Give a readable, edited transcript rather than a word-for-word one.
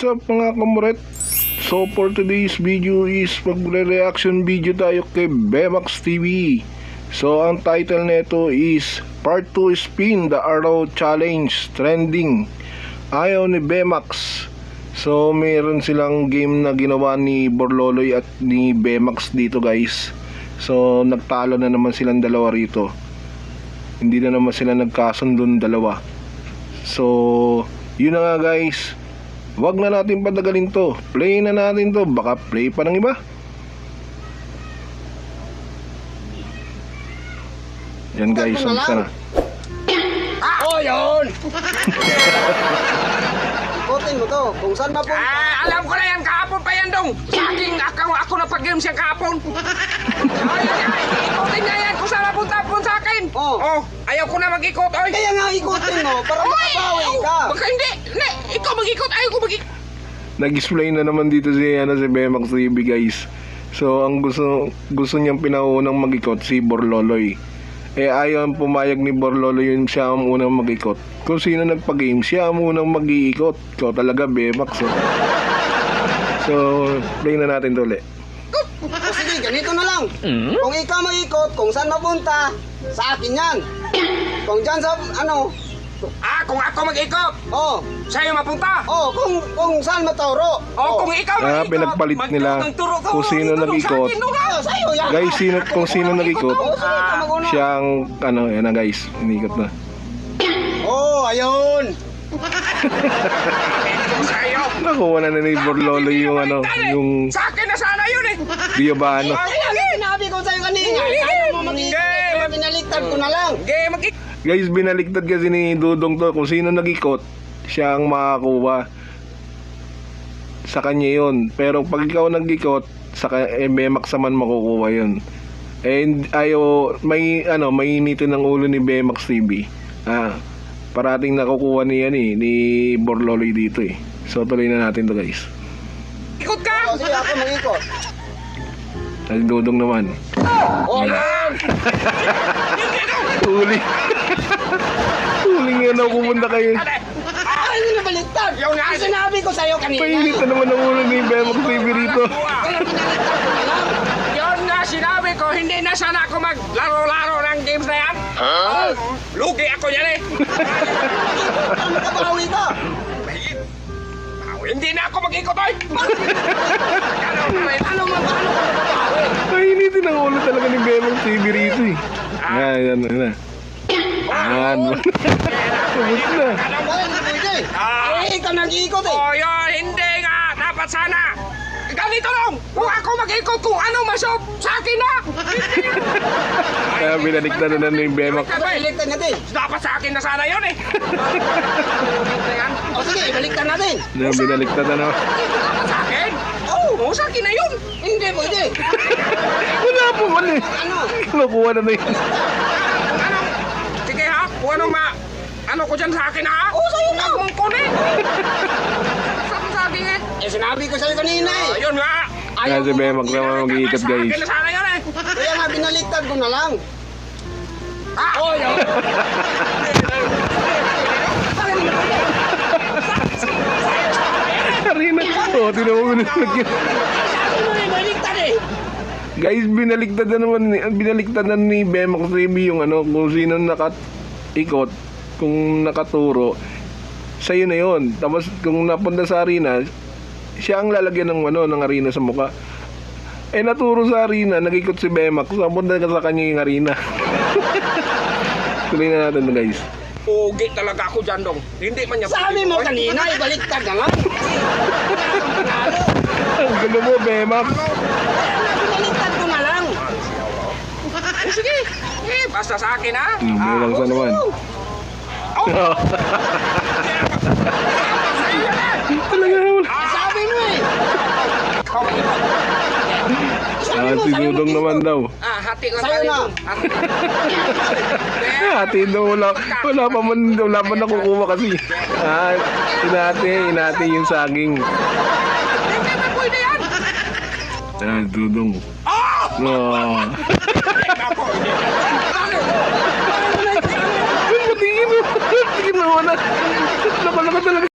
What's up mga kamuret? So for today's video is magre-reaction video tayo kay Bemax TV. So ang title nito is Part 2 Spin the Arrow Challenge Trending. Ayaw ni Bemax. So mayroon silang game na ginawa ni Borloloy at ni Bemax dito guys. So nagtalo na naman silang dalawa rito. Hindi na naman sila nagkasundon dalawa. So yun na nga guys. Wag na natin patagalin to. Play na natin to. Baka play pa ng iba. Yan guys, umpisa na. Oh, yun! Ikutin mo to, kung saan ba po? Alam ko na yan, kahapon pa yan dong. Saging ako na pag-game siya kahapon. Ikutin niya yan, kung saan napunta sa akin. Oh. Ayaw ko na mag-ikot, oy. Kaya nga ikutin mo, para makabawi ka. Baka hindi, ikaw mag-ikot, ayaw ko mag-ikot. Nag-explain na naman dito si Bemax TV guys. So ang gusto niyang pinaunang mag-ikot si Borloloy. Ayaw ang pumayag ni Borloloy yun siya ang unang mag-ikot. Kung sino nagpa-game, siya ang unang mag-iikot. Ikaw talaga Bemax. So play na natin to ulit. O sige, ganito na lang. Kung ikaw mag-ikot, kung saan mapunta, sa akin yan. Kung dyan sa, Kung ako mag-ikot, sa'yo mapunta. Kung saan maturo. Kung ikaw mag-ikot, Pinagpalit nila kung sino nag-ikot. Sa'yo yan. Guys, kung sino nag-ikot, siya ang yan na guys, inikot na. Ayun. Sa'yo. Nakuha na ni Borloloy yung yung Sa akin na sana yun eh. Diobano. Kaya nga sinabi ko sa'yo kanina. Ayaw mo mag-ikot, kaya pinaliktad ko na lang. Guys, binaliktad kasi ni Dudong to. Kung sino nag-ikot, siya ang makakuha. Sa kanya yun. Pero pag ikaw nag-ikot, Bemax naman makukuha yun. And may initin ng ulo ni Bemax TV. Parating nakukuha niya ni Borloloy dito eh. So tuloy na natin to guys. Ikot ka! Sige, ako mag-ikot. At Dudong naman. Yan. Huli. Huli nga na pumunta kayo. Hindi na baliktad. Sinabi ko sa'yo kanina. Painit na naman ang ulo ni Bemax TV rito. Kaya pinaliktad ko na lang. Yun nga sinabi ko, hindi na sana ako maglaro-laro ng games na yan. Lugi ako yan eh. Makabawi ka. Hindi na ako mag-ikot oy. Paano makabawi? Painitin ang ulo talaga ni Bemax TV rito eh. Yan na. Subos na. Kaya hindi pwede. Ikaw nag-iikot eh. Yun, hindi nga. Dapat sana. Ganito lang. Kung ako mag-ikot, kung ano masop, sa akin na. Kaya binaliktad na ni Bemax. Ibaliktad natin. Dapat sa akin na sana yun eh. O sige, ibaliktad natin. Binaliktad na naman. Dapat sa akin? Oo, sa akin na yun. Hindi pwede. Wala po man eh. Nakuha na na yun. Sige ha, kung ano ko dyan sa akin ha? Sa'yo na. Huwag ko na. Sabi nga. Sinabi ko sa'yo kanina eh. Ayun nga. Kaya si Bemax naman mag-iikot guys. Sa akin na sana yun eh. Kaya nga binaliktad ko na lang. Yun. Karina. Tinawag na lagyan. Baliktad eh. Guys, binaliktad na ni Bemax TV yung kung sino naka-ikot, kung nakaturo, sa'yo na yun. Tapos kung napunta sa arena, siya ang lalagyan ng arena sa mukha. Naturo sa arena, nag-ikot si Bemax, napunta ka sa kanya yung arena. Tuloy na natin guys. Ugi talaga ako dyan dong. Hindi man niya. Sabi mo kanina, ibaliktad na nga. Ang gulo mo, Bemax. Binaliktad ko na lang. Sige. Basta sa akin ha. Bilang sa naman. Talaga naman. Sabi mo eh. Si Dudong naman daw. Hati lang Sa'yo na. Hati daw, wala pa nakukuha kasi. Inati yung saging. Hindi na pwede yan. Dudong. Tingin mo na. Laka talaga.